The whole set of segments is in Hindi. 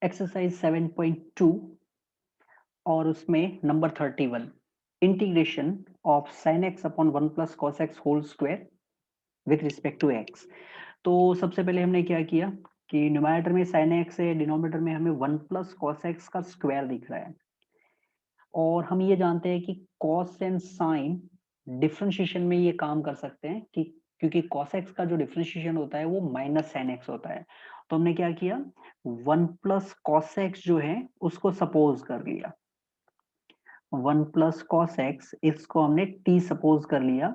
एक्सरसाइज 7.2 और उसमें number 31 integration of sine x upon 1 plus cos x whole square with respect to x. तो सबसे पहले हमने क्या किया कि न्यूमरेटर में साइन एक्स है, डिनोमिनेटर में हमें 1 प्लस कॉस एक्स का स्क्वायर दिख रहा है और हम ये जानते हैं कि कॉस एंड साइन डिफरेंशिएशन में ये काम कर सकते हैं कि क्योंकि कॉस एक्स का जो डिफरेंशिएशन होता है वो माइनस साइन एक्स होता है। तो हमने क्या किया, 1 प्लस कॉस एक्स जो है उसको सपोज कर लिया, 1 प्लस कॉस एक्स इसको हमने टी सपोज कर लिया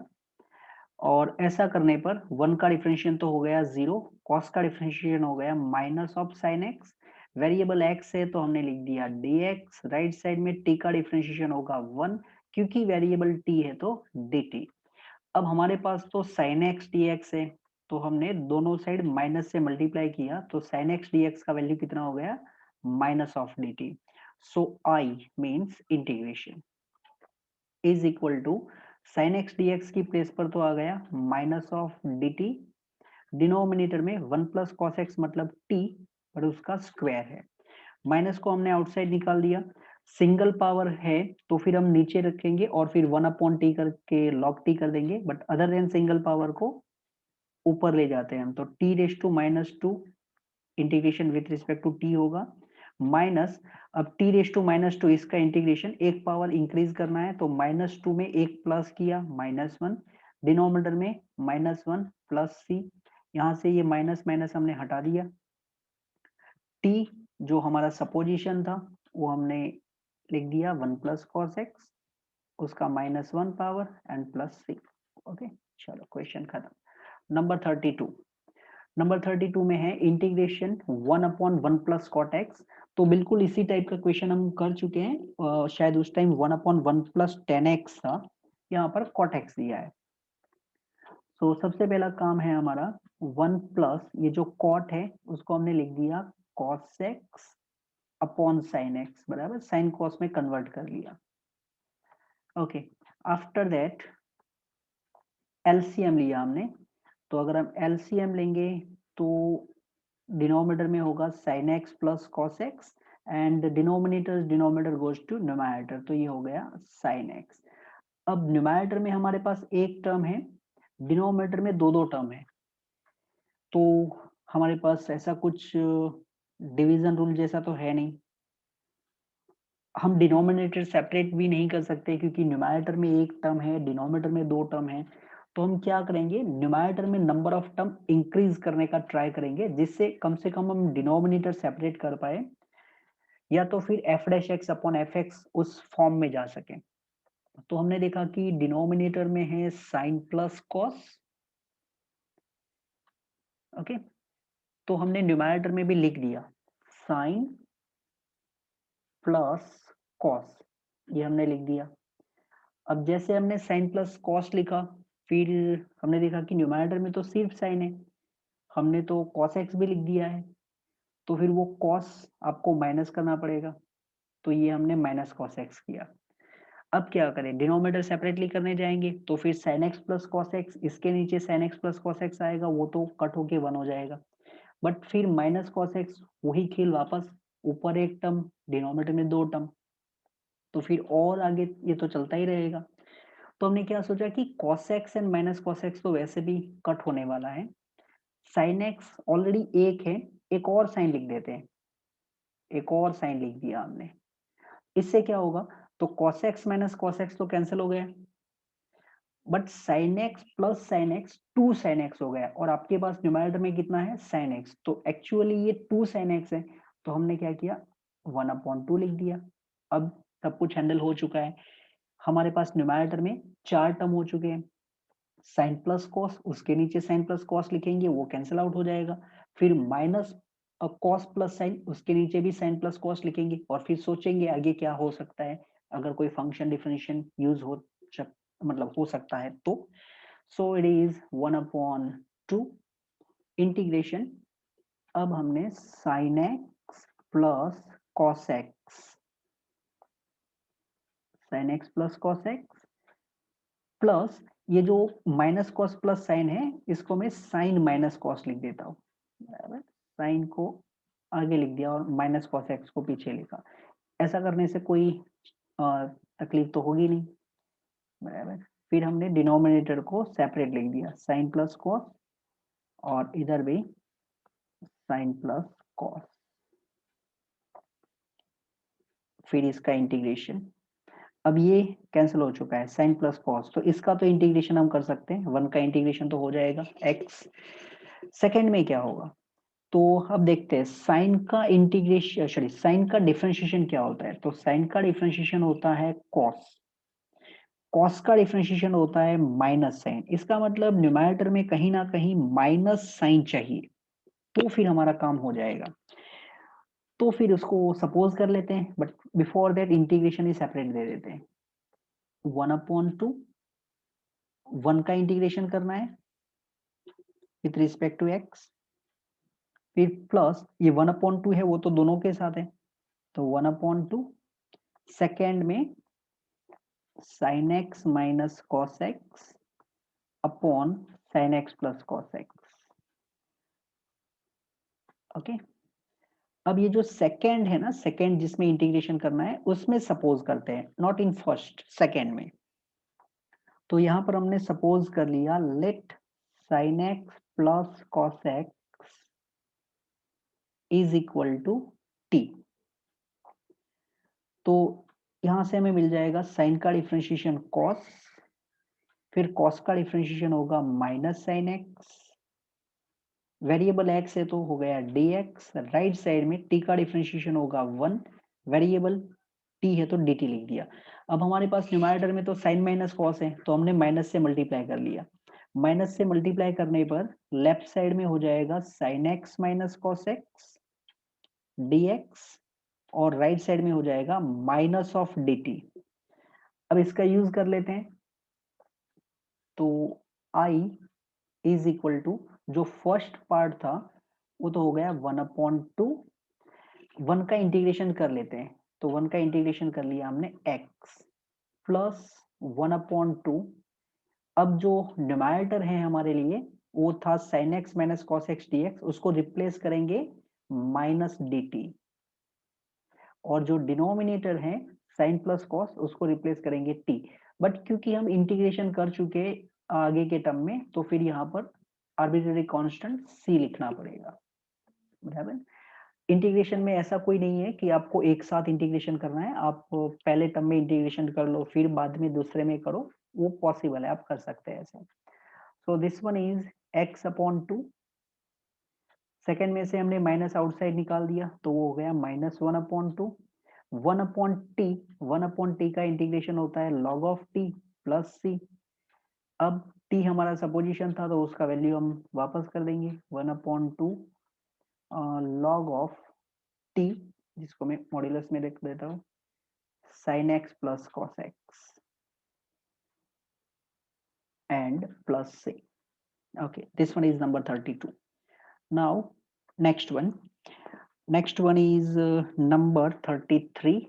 और ऐसा करने पर 1 का डिफरेंशिएशन तो हो गया 0, कॉस का डिफरेंशिएशन हो गया minus of sine x, variable x है तो हमने लिख दिया dx, राइट साइड में t का डिफरेंशिएशन होगा 1 क्योंकि वेरिएबल t है तो dt। अब हमारे पास तो sin x dx है तो हमने दोनों साइड माइनस से मल्टीप्लाई किया तो sin x dx का वैल्यू कितना हो गया, minus of dt। So I means integration is equal to sine x dx की प्लेस पर तो आ गया माइनस ऑफ dt, डिनोमिनेटर में 1 प्लस कॉस एक्स मतलब t पर उसका स्क्वायर है, माइनस को हमने आउटसाइड निकाल दिया, सिंगल पावर है तो फिर हम नीचे रखेंगे और फिर 1 अपॉन टी करके लॉग टी कर देंगे, but other than single power को ऊपर ले जाते हैं हम तो T raise to minus two integration with respect to T होगा माइनस, अब T raise to minus two इसका इंटीग्रेशन एक पावर इंक्रीज करना है तो माइनस टू में एक प्लस किया माइनस वन, डिनोमिनेटर में माइनस वन प्लस सी, यहां से ये माइनस माइनस हमने हटा दिया, टी जो हमारा सपोजिशन था वो हमने लिख दिया 1 प्लस कॉस एक्स उसका minus one power and plus C. Okay, चलो क्वेश्चन खत्म। नंबर 32, नंबर 32 में है integration 1 upon 1 plus cot x. तो बिल्कुल इसी टाइप का क्वेश्चन हम कर चुके हैं, शायद उस time 1 upon 1 plus ten x था, यहाँ पर कॉट एक्स दिया है। तो सबसे पहला काम है हमारा 1 प्लस ये जो कॉट है उसको हमने लिख दिया cos x upon sine x बराबर साइन कॉस में कन्वर्ट कर लिया। ओके, आफ्टर दैट एलसीएम लिया हमने, तो अगर हम एलसीएम लेंगे तो डिनोमिनेटर में होगा sin x plus cos x and denominator goes to numerator तो ये हो गया sin x। अब न्यूमरेटर में हमारे पास एक टर्म है, डिनोमिनेटर में दो दो टर्म है, तो हमारे पास ऐसा कुछ डिवीजन रूल जैसा तो है नहीं, हम डिनोमिनेटर सेपरेट भी नहीं कर सकते क्योंकि न्यूमरेटर में एक टर्म है डिनोमिनेटर में दो टर्म है, तो हम क्या करेंगे न्यूमरेटर में नंबर ऑफ टर्म इंक्रीज करने का ट्राई करेंगे जिससे कम से कम हम डिनोमिनेटर सेपरेट कर पाए या तो फिर F dash x upon f x उस फॉर्म में जा सके। तो हमने देखा कि डिनोमिनेटर में है साइन प्लस कॉस, ओके, तो हमने न्यूमरेटर में भी लिख दिया साइन प्लस कॉस, ये हमने लिख दिया। अब जैसे हमने साइन प्लस कॉस लिखा फिर हमने देखा कि न्यूमरेटर में तो सिर्फ साइन है, हमने तो कॉस एक्स भी लिख दिया है, तो फिर वो कॉस आपको माइनस करना पड़ेगा, तो ये हमने माइनस कॉस एक्स किया। अब क्या करें, डिनोमिनेटर सेपरेटली करने जाएंगे तो फिर sin x plus cos x, इसके नीचे sin x plus cos x आएगा वो तो कट होके 1 हो जाएगा, बट फिर माइनस कॉस एक्स वही खेल वापस, ऊपर एक टर्म डिनोमिनेटर में दो टर्म, तो फिर और आगे ये तो चलता ही रहेगा। तो हमने क्या सोचा कि cos x and minus cos x तो वैसे भी कट होने वाला है, sin x ऑलरेडी एक है, एक और साइन लिख देते हैं, एक और साइन लिख दिया हमने, इससे क्या होगा तो cos x minus cos x तो कैंसिल हो गया, but sin x plus sin x 2 sin x हो गया और आपके पास न्यूमरेटर में कितना है sin x, तो एक्चुअली ये 2 sin x है, तो हमने क्या किया 1 अपॉन 2 लिख दिया। अब सब कुछ हैंडल हो चुका है, हमारे पास न्यूमरेटर में चार टर्म हो चुके हैं, साइन प्लस कॉस उसके नीचे साइन प्लस कॉस लिखेंगे वो कैंसिल आउट हो जाएगा, फिर माइनस कॉस प्लस साइन उसके नीचे भी साइन प्लस कॉस लिखेंगे और फिर सोचेंगे आगे क्या हो सकता है, अगर कोई फंक्शन डिफरेंशिएशन यूज हो मतलब हो सकता है तो, सो इट इज 1 अपॉन 2 इंटीग्रेशन, अब हमने sine x plus cos x, sign x plus cos x plus ये जो माइनस कॉस प्लस साइन है इसको मैं साइन माइनस कॉस लिख देता हूँ, बराबर, साइन को आगे लिख दिया और माइनस कॉस एक्स को पीछे लिखा। ऐसा करने से कोई तकलीफ तो होगी नहीं, बराबर। फिर हमने डिनोमिनेटर को सेपरेट लिख दिया, साइन प्लस कॉस, और इधर भी साइन प्लस कॉस। फिर इसका इंटीग्रेशन, अब ये कैंसिल हो चुका है साइन प्लस कॉस, तो इसका तो इंटीग्रेशन हम कर सकते हैं, 1 का इंटीग्रेशन तो हो जाएगा एक्स। सेकेंड में क्या होगा, तो अब देखते हैं साइन का इंटीग्रेशन, सॉरी साइन का डिफरेंशिएशन क्या होता है। तो साइन का डिफरेंशिएशन होता है कॉस, कॉस का डिफरेंशिएशन होता है माइनस साइन। इसका मतलब न्यूमरेटर में कहीं ना कहीं माइनस साइन चाहिए, तो फिर हमारा काम हो जाएगा। तो फिर उसको सपोज कर लेते हैं, बट बिफोर दैट इंटीग्रेशन ही सेपरेट दे देते हैं। 1/2, 1 का इंटीग्रेशन करना है विथ रिस्पेक्ट टू एक्स, फिर प्लस ये 1/2 है वो तो दोनों के साथ है, तो 1/2 सेकेंड में sign x minus cos x upon sine x plus cos x. Okay, अब ये जो सेकेंड है ना, सेकेंड जिसमें इंटीग्रेशन करना है उसमें सपोज करते हैं, नॉट इन फर्स्ट, सेकेंड में। तो यहां पर हमने सपोज कर लिया let sine x plus cos x is equal to t. तो यहां से हमें मिल जाएगा साइन का डिफरेंशिएशन कॉस, फिर कॉस का डिफरेंशिएशन होगा minus sine x, variable x है तो हो गया dx, राइट साइड में t का डिफरेंशिएशन होगा 1, वेरिएबल t है तो dt लिख दिया। अब हमारे पास न्यूमरेटर में तो साइन माइनस कॉस है, तो हमने माइनस से मल्टीप्लाई कर लिया। माइनस से मल्टीप्लाई करने पर लेफ्ट साइड में हो जाएगा sine x minus cos x dx, और राइट साइड में हो जाएगा माइनस ऑफ dt। अब इसका यूज कर लेते हैं, तो i इज इक्वल टू, जो फर्स्ट पार्ट था वो तो हो गया 1/2, 1 का इंटीग्रेशन कर लेते हैं, तो 1 का इंटीग्रेशन कर लिया हमने x प्लस 1/2। अब जो न्यूमरेटर है हमारे लिए वो था sin x minus cos x dx, उसको रिप्लेस करेंगे माइनस dt, और जो डिनोमिनेटर है sin प्लस कॉस उसको रिप्लेस करेंगे t। बट क्योंकि हम इंटीग्रेशन कर चुके आगे के टर्म में, तो फिर यहाँ पर आर्बिट्रेरी कांस्टेंट c लिखना पड़ेगा, बराबर। इंटीग्रेशन में ऐसा कोई नहीं है कि आपको एक साथ इंटीग्रेशन करना है, आप पहले टर्म में इंटीग्रेशन कर लो फिर बाद में दूसरे में करो, वो पॉसिबल है, आप कर सकते हैं ऐसे। So this one is x/2, second में से हमने माइनस आउटसाइड निकाल दिया तो वो हो गया -1/2, 1/t, 1/t का इंटीग्रेशन होता है log of t plus c। अब t हमारा सपोजिशन था तो उसका वैल्यू हम वापस कर देंगे, 1/2 log ऑफ t, जिसको मैं मॉड्यूलस में लिख देता हूँ, sin x plus cos x and plus c. Okay, this one is number 32. Now next one is number 33,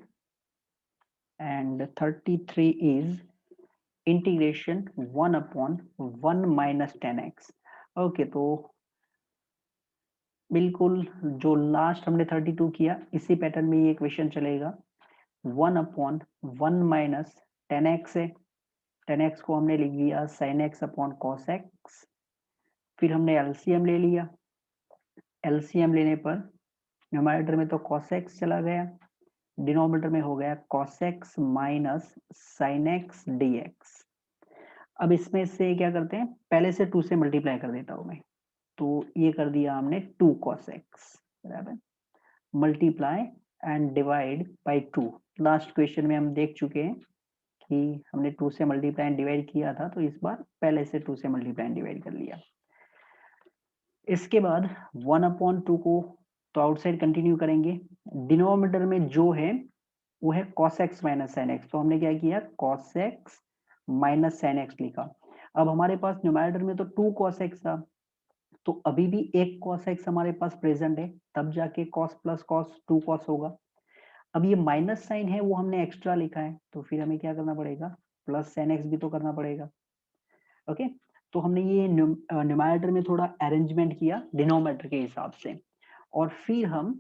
and 33 is integration 1/1 minus 10x. Okay, तो बिल्कुल जो लास्ट हमने 32 किया इसी पैटर्न में ये क्वेश्चन चलेगा। 1/1 माइनस 10x है, 10x को हमने लिख दिया sin x upon cos x, फिर हमने एलसीएम ले लिया, एलसीएम लेने पर न्यूमरेटर में तो cos x चला गया, डिनोमिनेटर में हो गया cos x minus sin x dx। अब इसमें से क्या करते हैं, पहले से 2 से मल्टीप्लाई कर देता हूं मैं, तो ये कर दिया हमने 2 cos x, बराबर, multiply and divide bye 2। Last question में हम देख चुके हैं कि हमने 2 से मल्टीप्लाई एंड डिवाइड किया था, तो इस बार पहले से 2 से मल्टीप्लाई एंड डिवाइड कर लिया। इसके बाद 1/2 को तो आउटसाइड कंटिन्यू करेंगे, डिनोमिनेटर में जो है वो है cos x minus sin x, तो हमने क्या किया cos x minus sin x लिखा। अब हमारे पास न्यूमरेटर में तो 2 cos x था, तो अभी भी एक cos x हमारे पास प्रेजेंट है, तब जाके cos प्लस cos 2 cos होगा। अब ये माइनस साइन है वो हमने एक्स्ट्रा लिखा है, तो फिर हमें क्या करना पड़ेगा, प्लस sin x भी तो करना पड़ेगा। ओके, तो हमने ये न्यूमरेटर में थोड़ा अरेंजमेंट किया डिनोमिनेटर के हिसाब से, और फिर हम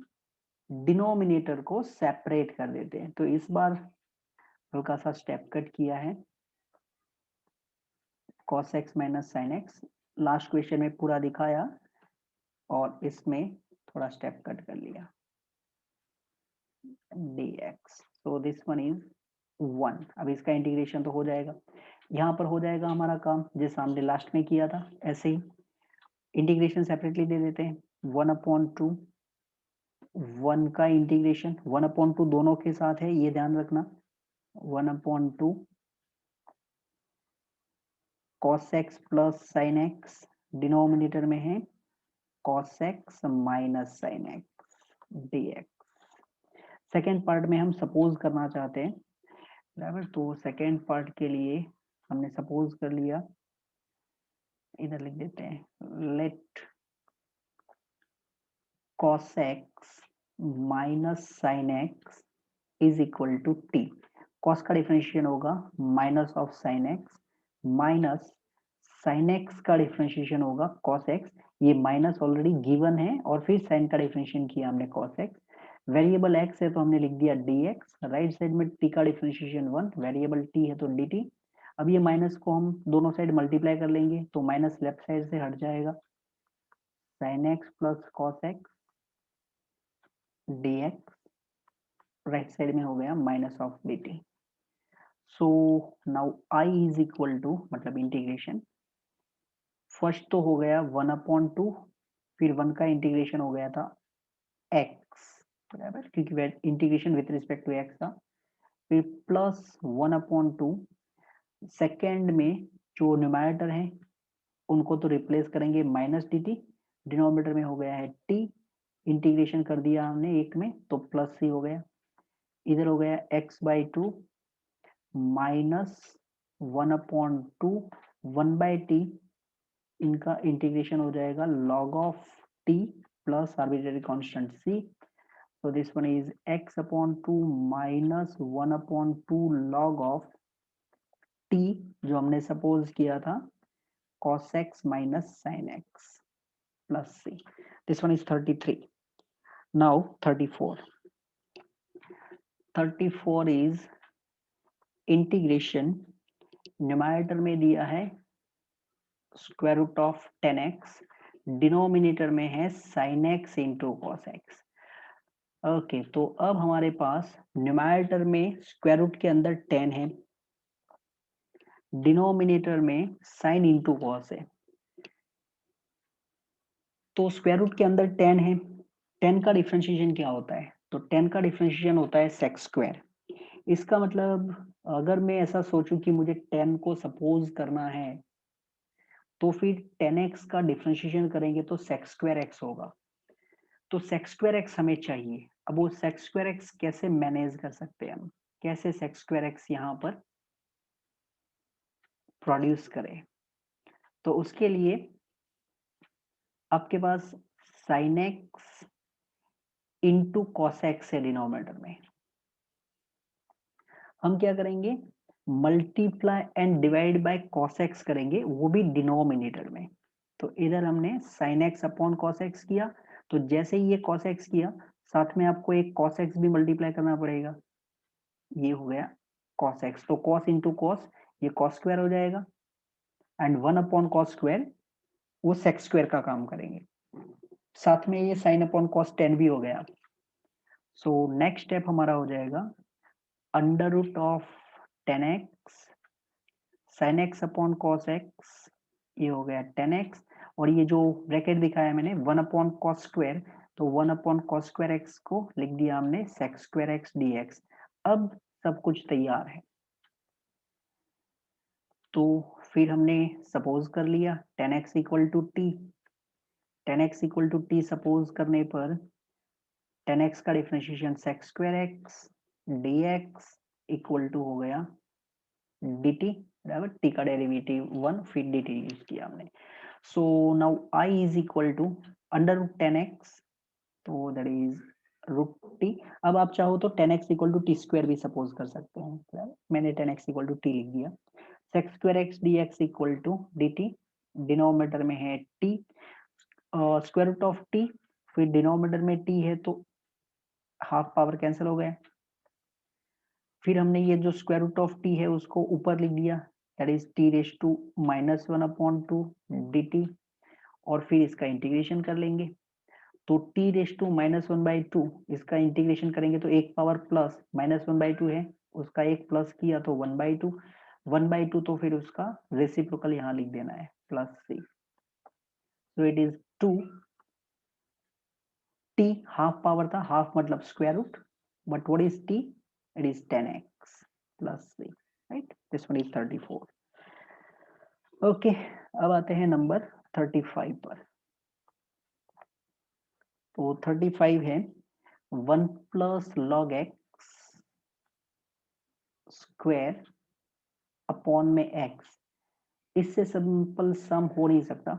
डिनोमिनेटर को सेपरेट कर देते हैं। तो इस बार हल्का सा स्टेप कट किया है, cos x minus sine x, last question में पूरा दिखाया और इसमें थोड़ा स्टेप कट कर लिया, dx। so this one is 1। अब इसका इंटीग्रेशन तो हो जाएगा, यहाँ पर हो जाएगा हमारा काम जैसा हमने लास्ट में किया था, ऐसे ही इंटीग्रेशन सेपरेटली दे देते हैं। 1/2, 1 का इंटीग्रेशन 1/2 दोनों के साथ है, ये ध्यान रखना। 1/2 cos x plus sine x, denominator में है cos x minus sine x dx। Second part में हम सपोज करना चाहते हैं, बराबर। तो सेकेंड पार्ट के लिए हमने सपोज कर लिया, इधर लिख देते हैं, let cos x minus sine x is equal to t. cos का डिफरेंशिएशन होगा minus of sine x, minus sine x का डिफरेंशिएशन होगा cos x। ये माइनस ऑलरेडी गिवन है और फिर साइन का डिफरेंशिएशन किया हमने cos x। वेरिएबल x है तो हमने लिख दिया dx, राइट साइड में t का डिफरेंशिएशन 1, वेरिएबल t है तो dt। अब ये माइनस को हम दोनों साइड मल्टीप्लाई कर लेंगे तो माइनस लेफ्ट साइड से हट जाएगा, sine x plus cos x dx, right side में हो गया minus of dt। So now I is equal to, मतलब इंटीग्रेशन फर्स्ट तो हो गया 1/2, फिर 1 का इंटीग्रेशन हो गया था x, बराबर, क्योंकि integration with respect to x था। फिर प्लस 1/2, सेकेंड में जो न्यूमरेटर है उनको तो रिप्लेस करेंगे माइनस dt, डिनोमिनेटर में हो गया है t, इंटीग्रेशन कर दिया हमने एक में तो प्लस c हो गया, इधर हो गया x/2 माइनस 1/2 1/t, इनका इंटीग्रेशन हो जाएगा log of t plus arbitrary constant c। so this one is x/2 minus 1/2 log of t, जो हमने सपोज किया था cos x minus sin x plus c। this one is 33। now 34 is integration, numerator में दिया है square root of 10x, denominator में है sin x into cos x. Okay, तो अब हमारे पास न्यूमरेटर में स्क्वायर रूट के अंदर 10 है, डिनोमिनेटर में साइन इंटू कॉस है। तो स्क्वायर रूट के अंदर 10 है, 10 का डिफरेंशिएशन क्या होता है? तो 10 का डिफरेंशिएशन होता है सेक्स स्क्वायर। इसका मतलब अगर मैं ऐसा सोचूं कि मुझे 10 को सपोज करना है तो फिर 10x का डिफरेंशिएशन करेंगे तो सेक्स स्क्वायर x होगा। तो सेक्स स्क्वायर x हमें चाहिए। अब वो सेक्स स्क्वायर x कैसे मैनेज कर सकते हैं हम, कैसे सेक्स स्क्वायर x यहाँ पर प्रोड्यूस करें? तो उसके लिए आपके पास sine x into cos x है डिनोमिनेटर में, हम क्या करेंगे, multiply and divide by cos x करेंगे, वो भी डिनोमिनेटर में। तो इधर हमने sine x upon cos x किया, तो जैसे ही ये कॉस एक्स किया साथ में आपको एक कॉस एक्स भी मल्टीप्लाई करना पड़ेगा, ये हो गया कॉस एक्स। तो कॉस इंटू कॉस, ये कॉस स्क्वायर हो जाएगा, एंड 1 कॉस स्क्वायर वो सेक्स स्क्वायर का काम करेंगे, साथ में ये साइन अपॉन कॉस 10 भी हो गया। सो नेक्स्ट स्टेप हमारा हो जाएगा under root of 10x sine x upon cos x, ये हो गया 10x, और ये जो ब्रैकेट दिखाया मैंने 1 कॉस स्क्वायर, तो 1 कॉस स्क्वायर एक्स को लिख दिया हमने सेक्स स्क्वायर एक्स dx। अब सब कुछ तैयार है, तो फिर हमने सपोज कर लिया 10x equal to t, 10x equal to t suppose करने पर 10x का differentiation sec square x dx equal to हो गया dt, बराबर, t का डेरिवेटिव 1 फिर dt यूज किया हमने। So now I is equal to under root 10x, तो दैट इज रूट t। अब आप चाहो तो 10x equal to t square भी सपोज कर सकते हैं, बराबर, मैंने 10x इक्वल टू टी लिख दिया। Sec square x dx equal to dt, denominator में है t, square root of t, फिर डिनोमिनेटर में t है तो हाफ पावर कैंसिल हो गया। फिर हमने ये जो स्क्वायर रूट ऑफ टी है उसको ऊपर लिख दिया, that is t raise to -1/2 dt, और फिर इसका इंटीग्रेशन कर लेंगे। तो टी रेज टू -1/2 इसका इंटीग्रेशन करेंगे तो एक पावर प्लस -1/2 है, उसका एक प्लस किया तो 1/2, 1/2 तो फिर उसका रेसिप्रोकल यहाँ लिख देना है +3। So it is 2 t, half power था, हाफ मतलब square root, but what is t, it is 10x +3, right. This one is 34। Okay, अब आते हैं नंबर 35 पर। तो 35 है 1 + log x स्क्वायर अपॉन में x। इससे सिंपल सम हो नहीं सकता।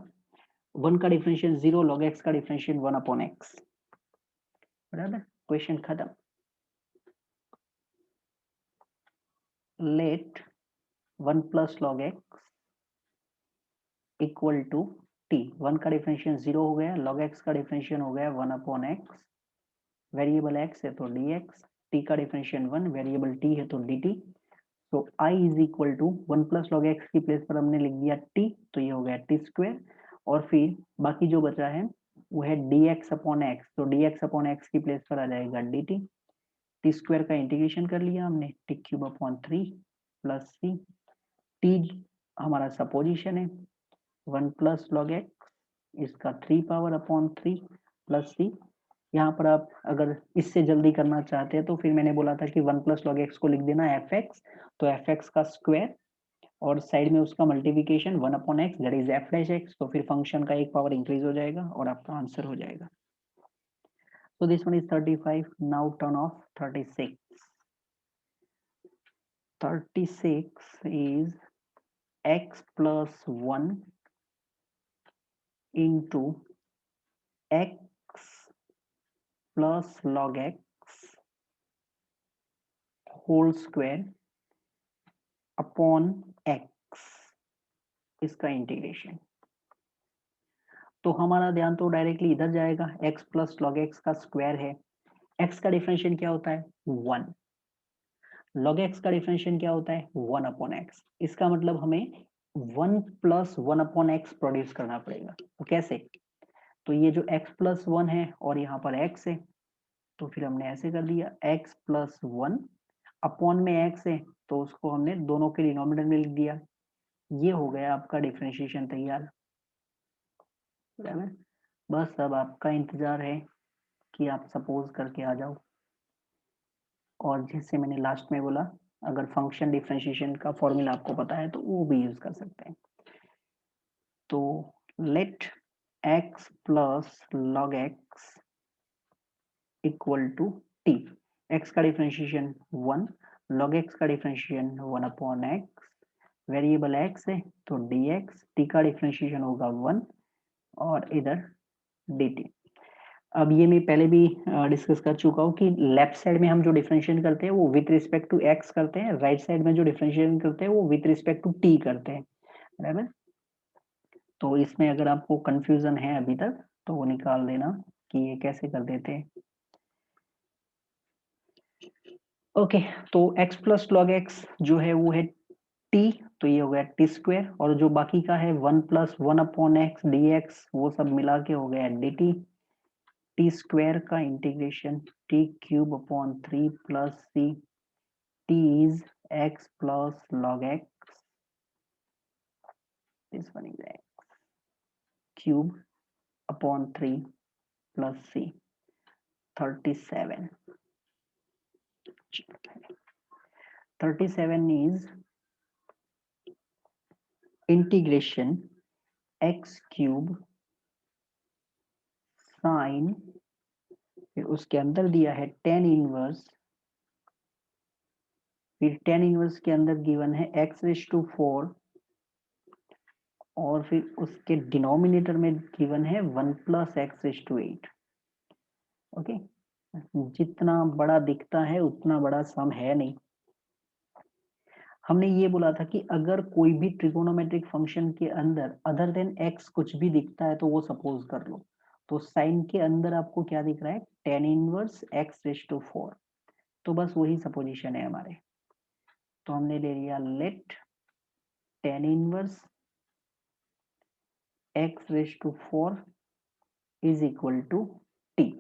1 का डिफरेंशियल 0, log x का डिफरेंशियल 1/x, बराबर, क्वेश्चन खत्म। Let 1 + log x equal to t। 1 का डिफरेंशियल 0 हो गया, log x का डिफरेंशियल हो गया 1/x, वेरिएबल x है तो dx, t का डिफरेंशियल 1, वेरिएबल t है तो dt। तो I is equal to 1 + log x की प्लेस पर हमने लिख दिया t, तो ये हो गया t², और फिर बाकी जो बचा है वो है dx/x, तो dx/x की प्लेस पर आ जाएगा dt। t² का इंटीग्रेशन कर लिया हमने, t³ + c, t हमारा सपोजिशन है 1 + log x, इसका 3/3 + c। यहाँ पर आप अगर इससे जल्दी करना चाहते हैं तो फिर मैंने बोला था कि 1 + log x को लिख देना fx, तो fx का स्क्वायर और साइड में उसका multiplication 1/x, that is f'(x), तो फिर फंक्शन का एक पावर इंक्रीज हो जाएगा और आपका आंसर हो जाएगा। So this one is 35. Now turn off 36. 36 is x plus 1 into x plus log x whole square upon x, इसका इंटीग्रेशन। तो हमारा ध्यान तो डायरेक्टली इधर जाएगा, x प्लस log x का स्क्वायर है, x का डिफरेंशियल क्या होता है 1, log x का डिफरेंशियल क्या होता है 1/x। इसका मतलब हमें 1 + 1/x प्रोड्यूस करना पड़ेगा। तो कैसे, तो ये जो x + 1 है और यहाँ पर x है, तो फिर हमने ऐसे कर दिया, x + 1 अपॉन में x है तो उसको हमने दोनों के डिनोमिनेटर में लिख दिया। ये हो गया आपका डिफरेंशिएशन तैयार, बराबर। बस अब आपका इंतजार है कि आप सपोज करके आ जाओ, और जैसे मैंने लास्ट में बोला, अगर फंक्शन डिफरेंशिएशन का फॉर्मूला आपको पता है तो वो भी यूज कर सकते हैं। तो let x plus log x equal to t, x का डिफरेंशिएशन 1, log x का डिफरेंशिएशन 1/x, वेरिएबल x है तो dx, t का डिफरेंशिएशन होगा 1 और इधर dt। अब ये मैं पहले भी डिस्कस कर चुका हूँ कि लेफ्ट साइड में हम जो डिफरेंशिएट करते हैं वो विथ रिस्पेक्ट टू x करते हैं, राइट साइड में जो डिफरेंशिएट करते हैं वो विथ रिस्पेक्ट टू t करते हैं, बराबर। तो इसमें अगर आपको कंफ्यूजन है अभी तक तो वो निकाल देना कि ये कैसे कर देते हैं। ओके, तो x प्लस log x जो है वो है t, तो ये हो गया t², और जो बाकी का है 1 + 1/x dx वो सब मिला के हो गया dt। t² का integration t³ + c, t is x plus log x, this one is x cube upon 3 plus c, 37. 37 is integration x cube sin, फिर उसके अंदर दिया है tan इनवर्स, फिर tan इनवर्स के अंदर गिवन है x⁴, और फिर उसके डिनोमिनेटर में गिवन है 1 + x⁸। ओके, जितना बड़ा दिखता है उतना बड़ा सम है नहीं। हमने ये बोला था कि अगर कोई भी ट्रिगोनोमेट्रिक फंक्शन के अंदर अदर देन x कुछ भी दिखता है तो वो सपोज कर लो। तो साइन के अंदर आपको क्या दिख रहा है, tan इनवर्स x⁴, तो बस वही सपोजिशन है हमारे, तो हमने ले लिया let tan inverse x⁴ is equal to t।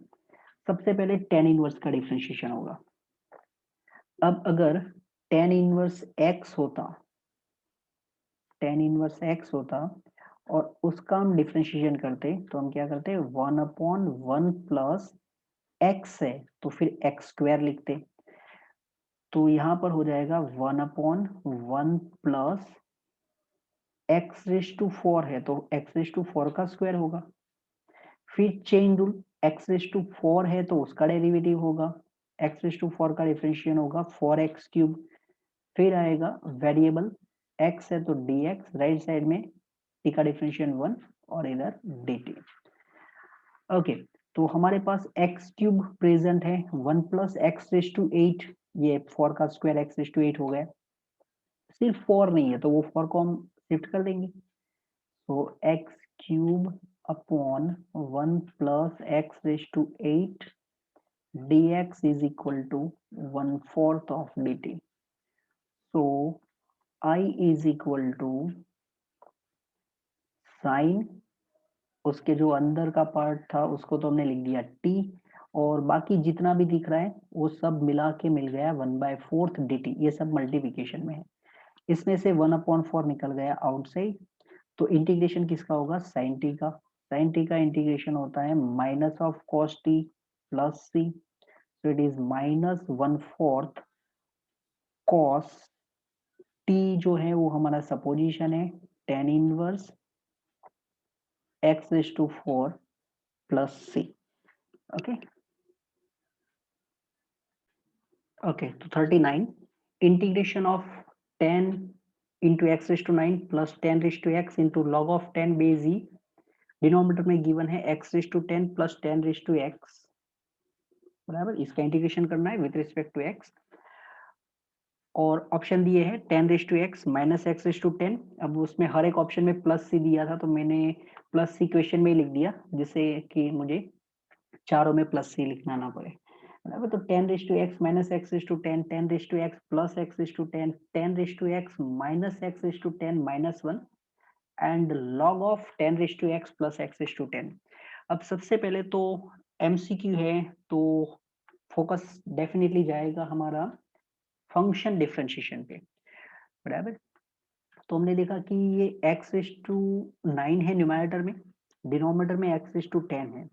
सबसे पहले tan इनवर्स का डिफरेंशिएशन होगा। अब अगर tan इनवर्स x होता, tan इनवर्स x होता और उसका हम डिफरेंशिएशन करते तो हम क्या करते, 1/1 प्लस x है तो फिर x² लिखते, तो यहाँ पर हो जाएगा 1/1 प्लस x⁴ है तो x⁴ का स्क्वायर होगा। फिर चेन रूल, x⁴ है तो उसका डेरिवेटिव होगा, x⁴ का डिफरेंशिएशन होगा 4x³। फिर आएगा वेरिएबल x है तो dx, राइट साइड में t का डिफरेंशिएशन 1 और इधर dt। ओके, तो हमारे पास x³ प्रेजेंट है, 1 प्लस x⁸, ये 4 का स्क्वायर x⁸ हो गया। सिर्फ 4 नहीं है तो वो 4 को हम शिफ्ट कर देंगे, तो x³ upon 1 plus x⁸ dx is equal to 1/4 of dt. So I is equal to sine, उसके जो अंदर का पार्ट था उसको तो हमने लिख दिया t, और बाकी जितना भी दिख रहा है वो सब मिला के मिल गया 1/4 dt। ये सब मल्टीप्लिकेशन में है, इसमें से 1/4 निकल गया आउटसाइड, तो इंटीग्रेशन किसका होगा, साइन टी का। साइन टी का इंटीग्रेशन होता है minus of cos t plus C, so it is -1/4 cos t जो है वो हमारा सपोजिशन है tan inverse x⁴ plus c। Okay okay, तो 39 integration of tan into x⁹ plus tan⁻x into log of tan base e, denominator में गिवन है x⁻10 प्लस tan⁻x, बराबर, इसका इंटीग्रेशन करना है विथ रिस्पेक्ट टू x, और ऑप्शन दिए हैं tan⁻x माइनस x⁻10। अब उसमें हर एक ऑप्शन में प्लस सी दिया था तो मैंने प्लस सी क्वेश्चन में ही लिख दिया, जिससे कि मुझे चारों में प्लस सी लिखना ना पड़े, बराबर। तो tan⁻x minus x⁻10, tan⁻x plus x⁻10, tan⁻x minus x⁻10 minus 1 and log of tan⁻x plus x⁻10। अब सबसे पहले तो MCQ है तो फोकस डेफिनेटली जाएगा हमारा फंक्शन डिफरेंशिएशन पे, बराबर। तो हमने देखा कि ये x⁹ है न्यूमरेटर में, डिनोमिनेटर में x⁻10 है,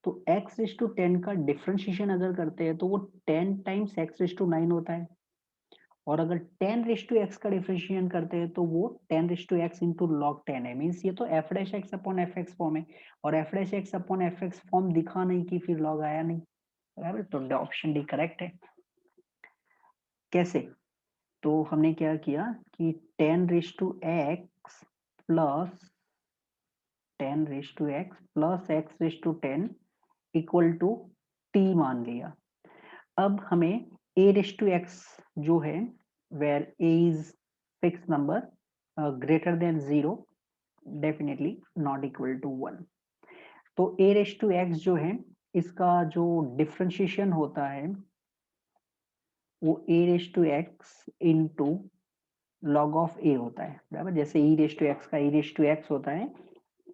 तो x⁻10 का डिफरेंशिएशन अगर करते हैं तो वो 10 टाइम्स x⁻9 होता है, और अगर tan⁻x का डिफरेंशिएशन करते हैं तो वो tan⁻x इंटू log 10 है। मीन्स ये तो f'(x अपॉन fx फॉर्म है, और f'(x अपॉन fx फॉर्म दिखा नहीं कि फिर log आया नहीं, बराबर। तो ऑप्शन डी करेक्ट है। कैसे, तो हमने क्या किया कि tan⁻x plus x⁻10 equal to t मान लिया। अब हमें a⁻x जो है where a is fixed number greater than 0, definitely not equal to 1, तो a⁻x जो है इसका जो डिफरेंशिएशन होता है वो a⁻x into log of a होता है, बराबर। जैसे e⁻x का e⁻x होता है,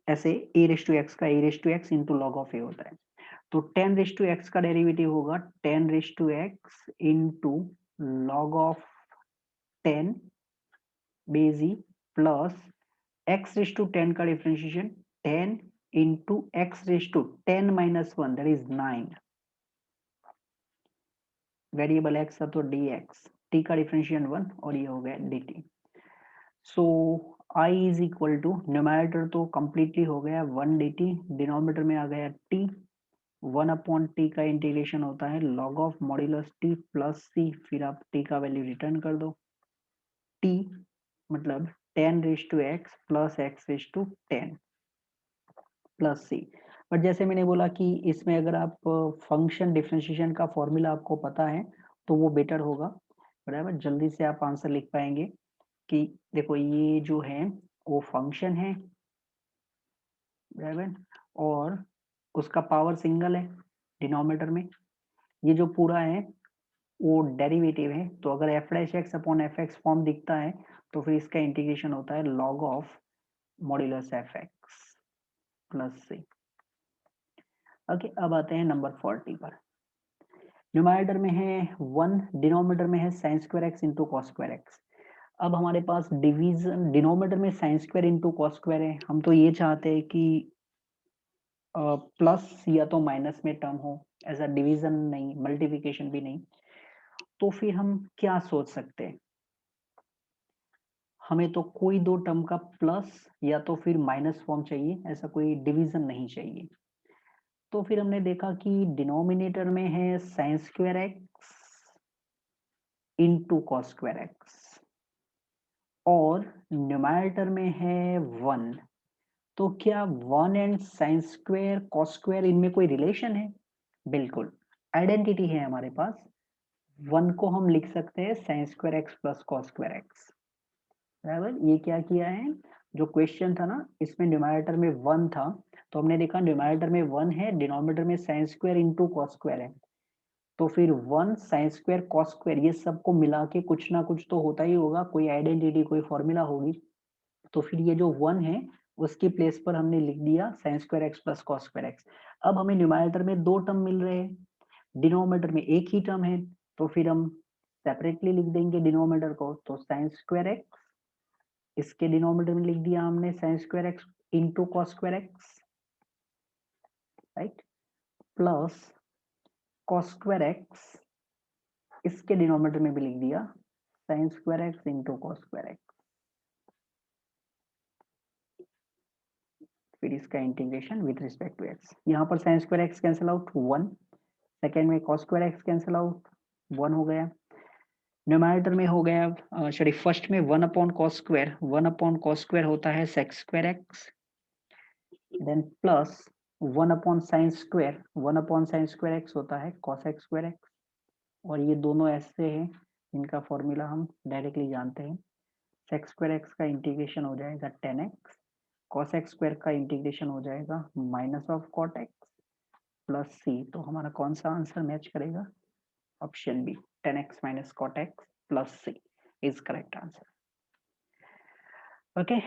ऐसे a⁻x का a⁻x into log of a होता है। तो tan⁻x का डेरिवेटिव होगा tan⁻x into log of 10 base e plus x⁻10 का differentiation 10 into x⁻10 minus 1 that is 9, variable x है तो dx, t का डिफरेंशिएशन 1 और ये हो गया dt। So I is equal to, numerator तो कंप्लीटली हो गया 1 dt, डिनोमिनेटर में आ गया t, 1/t का इंटीग्रेशन होता है log of modulus t plus c, फिर आप t का वैल्यू रिटर्न कर दो, t मतलब tan⁻x plus x⁻10 plus c। But जैसे मैंने बोला कि इसमें अगर आप फंक्शन डिफरेंशिएशन का फॉर्मूला आपको पता है तो वो बेटर होगा, बराबर, जल्दी से आप आंसर लिख पाएंगे। कि देखो ये जो है वो फंक्शन है, बराबर, और उसका पावर सिंगल है, डिनोमिनेटर में ये जो पूरा है वो डेरिवेटिव है, तो अगर f dash x upon f x form दिखता है तो फिर इसका इंटीग्रेशन होता है log of modulus f x plus C. Okay, अब आते हैं नंबर 40 पर। न्यूमरेटर में है 1, डिनोमिनेटर में है sign square x into cos square x. अब हमारे पास डिवीजन डिनोमिनेटर में sine square into cos square है, हम तो ये चाहते हैं कि प्लस या तो माइनस में टर्म हो, ऐसा डिवीजन नहीं, मल्टीप्लिकेशन भी नहीं। तो फिर हम क्या सोच सकते हैं, हमें तो कोई दो टर्म का प्लस या तो फिर माइनस फॉर्म चाहिए, ऐसा कोई डिवीजन नहीं चाहिए। तो फिर हमने देखा कि डिनोमिनेटर में है sign square x into cos square x और न्यूमरेटर में है 1, तो क्या 1 and sine square cos square इनमें कोई रिलेशन है? बिल्कुल, आइडेंटिटी है हमारे पास। 1 को हम लिख सकते हैं sign square x plus cos square x, बराबर। ये क्या किया है, जो क्वेश्चन था ना इसमें न्यूमरेटर में 1 था, तो हमने देखा न्यूमरेटर में 1 है, डिनोमिनेटर में sine square into cos square है, तो फिर 1 साइन स्क्वायर कॉस स्क्वायर ये सबको मिला के कुछ ना कुछ तो होता ही होगा, कोई आइडेंटिटी कोई फॉर्मूला होगी। तो फिर ये जो 1 है उसकी प्लेस पर हमने लिख दिया sine square x plus cos square x. अब हमें न्यूमरेटर में दो टर्म मिल रहे हैं, डिनोमिनेटर में एक ही टर्म है, तो फिर हम सेपरेटली लिख देंगे डिनोमिनेटर को, तो साइन स्क्वायर एक्स, इसके डिनोमिनेटर में लिख दिया हमने sine square x into cos square x, right, plus cos square x, इसके डिनोमिनेटर में भी लिख दिया sine square x into cos square x, फिर इसका integration with respect to x. यहाँ पर sine square x cancel out 1, second में cos square x cancel out 1 हो गया, न्यूमरेटर में हो गया सॉरी फर्स्ट में 1 upon cos square, 1 upon cos square होता है sec square x, then plus 1 upon sine square, 1 upon sine square x होता है कॉस एक्स स्क्वायर एक्स, और ये दोनों ऐसे हैं इनका फॉर्मूला हम डायरेक्टली जानते हैं, सेक्स स्क्वायर एक्स का इंटीग्रेशन हो जाएगा 10x, कॉस एक्स स्क्वायर का इंटीग्रेशन हो जाएगा minus of cot x plus C. तो हमारा कौन सा आंसर मैच करेगा, option B 10x minus cot x plus C is correct answer. Okay,